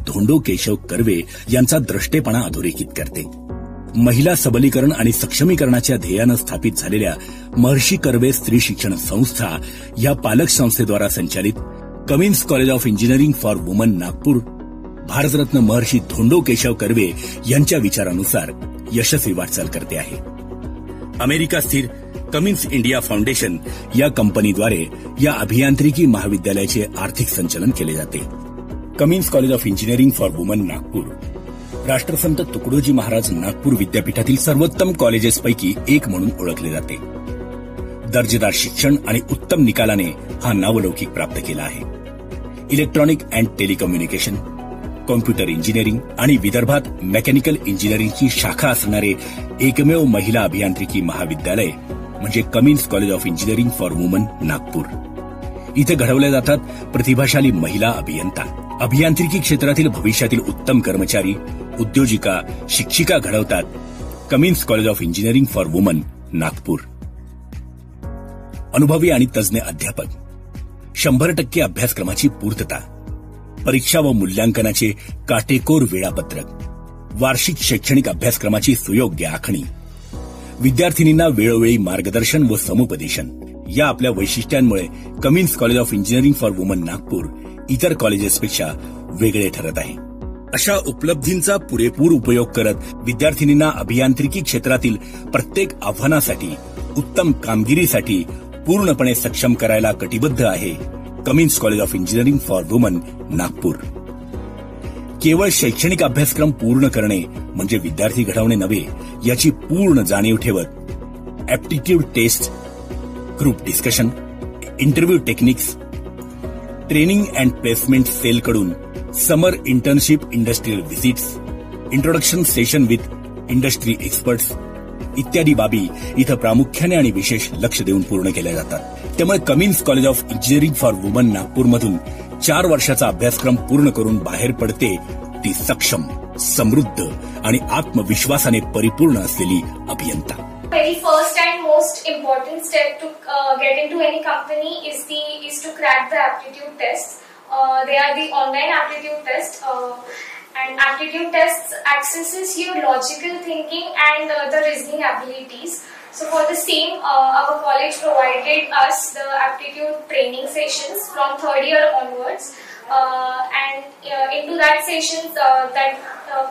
धोंडो केशव कर्वे यांचा द्रष्टेपणा अधोरेखित करते. महिला सबलीकरण आणि सक्षमीकरणाच्या ध्येयानं स्थापित झालेल्या महर्षी कर्वे स्त्री शिक्षण संस्था या पालक संस्थेद्वारा संचालित Cummins college of engineering for women Nagpur Bharat Ratna Maharshi Dhondo Keshav Karve यांच्या विचारानुसार यशस्वी वाटचाल करते आहे. अमेरिका स्थिर कमिन्स इंडिया फाउंडेशन या कंपनीद्वारे या अभियांत्रिकी महाविद्यालयाचे आर्थिक संचालन केले जाते. Cummins college of engineering for women Nagpur राष्ट्रसंत तुकडोजी महाराज नागपूर विद्यापीठातील सर्वोत्तम कॉलेजेसपैकी एक म्हणून ओळखले जाते. दर्जेदार शिक्षण आणि उत्तम निकालाने हा नावलौकिक प्राप्त केला आहे. Electronic and telecommunication, computer engineering आणि विदर्भात मेकॅनिकल इंजिनिअरिंगची शाखा असणारे एकमेव महिला अभियांत्रिकी महाविद्यालय म्हणजे Cummins college of engineering for women Nagpur. इथे घडवल्या जातात प्रतिभाशाली महिला अभियंता. अभियांत्रिकी क्षेत्रातील भविष्यातील उत्तम कर्मचारी, उद्योजिका, शिक्षिका घडवतात Cummins college of engineering for women Nagpur. अनुभवी आणि तज्ञ अध्यापक, 100% अभ्यासक्रमाची पूर्तता, परीक्षा व मूल्यांकनाचे काटेकोर वेळापत्रक, वार्षिक शैक्षणिक अभ्यासक्रमाची सुयोग्य आखणी, विद्यार्थिनींना वेळोवेळी मार्गदर्शन व समुपदेशन या आपल्या वैशिष्ट्यांमुळे Cummins college of engineering for women Nagpur इतर कॉलेजेसपेक्षा वेगळे ठरत आहे. अशा उपलब्धींचा पुरेपूर उपयोग करत विद्यार्थिनींना अभियांत्रिकी क्षेत्रातील प्रत्येक आव्हानासाठी, उत्तम कामगिरीसाठी पूर्णपणे सक्षम करायला कटिबद्ध आहे Cummins college of engineering for women Nagpur. केवळ शैक्षणिक अभ्यासक्रम पूर्ण करणे म्हणजे विद्यार्थी घडवणे नव्हे याची पूर्ण जाणीव ठेवत aptitude test, group discussion, interview techniques, training and placement सेलकडून summer internship, industrial visits, introduction session with industry experts इत्यादी बाबी इथं प्रामुख्याने आणि विशेष लक्ष देऊन पूर्ण केल्या जातात. त्यामुळे Cummins college of engineering for women नागपूरमधून 4 वर्षाचा अभ्यासक्रम पूर्ण करून बाहेर पडते ती सक्षम, समृद्ध आणि आत्मविश्वासाने परिपूर्ण असलेली अभियंता. Very first and most important step to get into any company is to crack the aptitude tests. They are the online aptitude tests. And aptitude tests accesses your logical thinking and the reasoning abilities. So for the same, our college provided us the aptitude training sessions from 3rd year onwards, and into that sessions that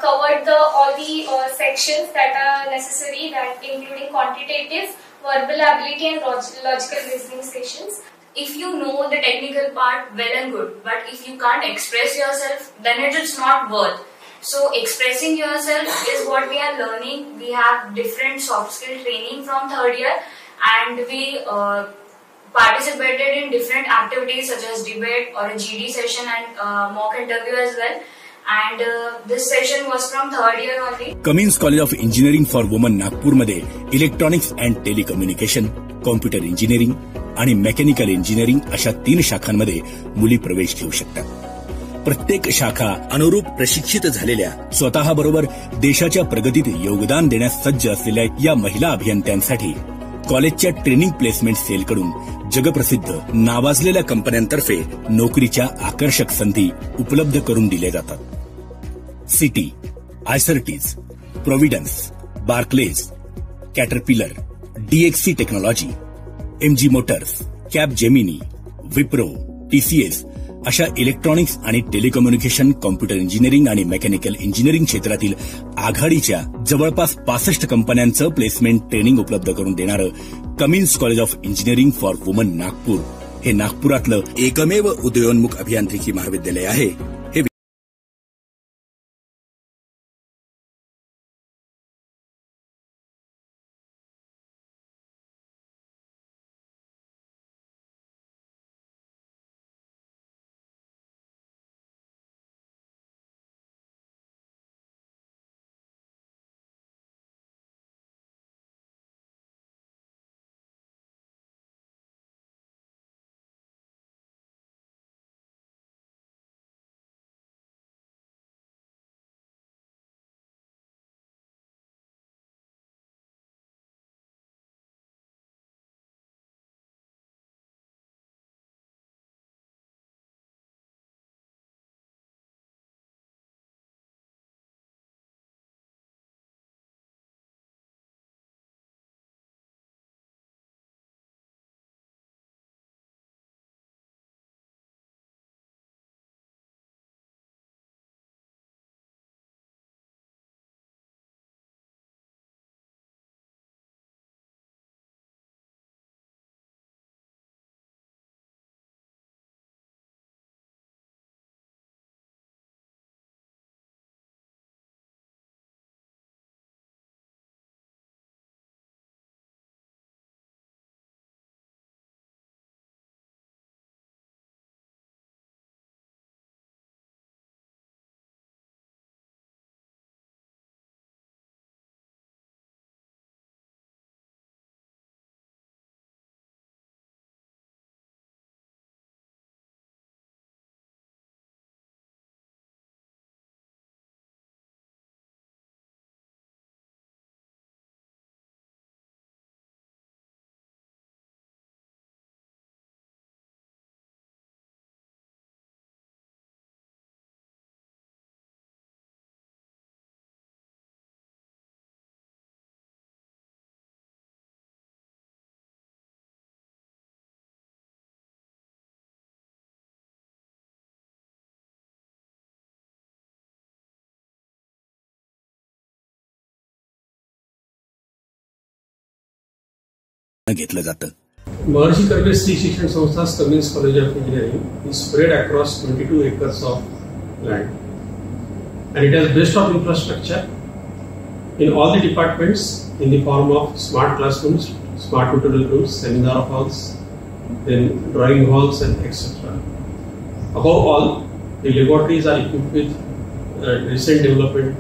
covered all the sections that are necessary, that including quantitative, verbal ability and logical reasoning sessions. If you know the technical part, well and good. But if you can't express yourself, then it is not worth. So expressing yourself is what we are learning. We have different soft skill training from 3rd year, and we participated in different activities such as debate or a GD session and mock interview as well. And this session was from 3rd year only. Cummins college of engineering for women नागपूरमध्ये electronics and telecommunication, computer engineering आणि mechanical engineering अशा 3 शाखांमध्ये मुली प्रवेश घेऊ शकतात. प्रत्येक शाखा अनुरूप प्रशिक्षित झालेल्या, स्वतःबरोबर देशाच्या प्रगतीत योगदान देण्यास सज्ज असलेल्या या महिला अभियंत्यांसाठी कॉलेजच्या ट्रेनिंग प्लेसमेंट सेलकडून जगप्रसिद्ध नावाजलेल्या कंपन्यांतर्फे नोकरीच्या आकर्षक संधी उपलब्ध करून दिल्या जातात. Citi, Icertis, Providence, Barclays, Caterpillar, DXC technology, MG motors, Capgemini, Wipro, TCS अशा इलेक्ट्रॉनिक्स आणि टेलिकम्युनिकेशन, कॉम्प्युटर इंजिनिअरिंग आणि मेकॅनिकल इंजिनिअरिंग क्षेत्रातील आघाडीच्या जवळपास 65 कंपन्यांचं प्लेसमेंट ट्रेनिंग उपलब्ध करून देणारं Cummins college of engineering for women Nagpur हे नागपुरातलं एकमेव उदयोन्मुख अभियांत्रिकी महाविद्यालय आहे. घेतलं जातं. Maharishi Karve Sri Shikshan Samstha's Cummins College of Engineering is spread across 22 acres of land, and it has best of infrastructure in all the departments in the form of smart classrooms, smart tutorial rooms, seminar halls, then drawing halls and etc. Above all, the laboratories are equipped with recent development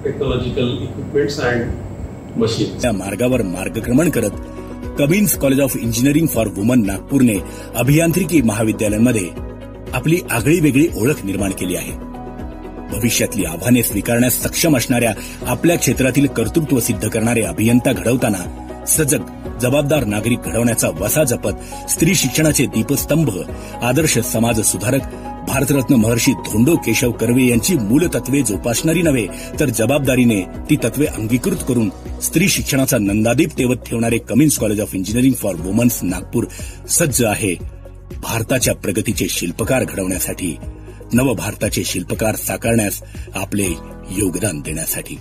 technological equipments and machines. त्या मार्गावर मार्गक्रमण करत Cummins college of engineering for women नागपूरने अभियांत्रिकी महाविद्यालयांमध्ये आपली आगळी वेगळी ओळख निर्माण केली आहे. भविष्यातली आव्हाने स्वीकारण्यास सक्षम असणाऱ्या आपल्या क्षेत्रातील कर्तृत्व सिद्ध करणारे अभियंता घडवताना सजग जबाबदार नागरिक घडवण्याचा वसा जपत स्त्री शिक्षणाचे दीपस्तंभ आदर्श समाज सुधारक भारतरत्न महर्षी धोंडो केशव कर्वे यांची मूलतत्वे जोपासणारी नव्हे तर जबाबदारीने ती तत्वे अंगीकृत करून स्त्री शिक्षणाचा नंदादीप तेवत ठेवणारे Cummins college of engineering for womens Nagpur सज्ज आहे भारताच्या प्रगतीचे शिल्पकार घडवण्यासाठी, नवभारताचे शिल्पकार साकारण्यास आपले योगदान देण्यासाठी.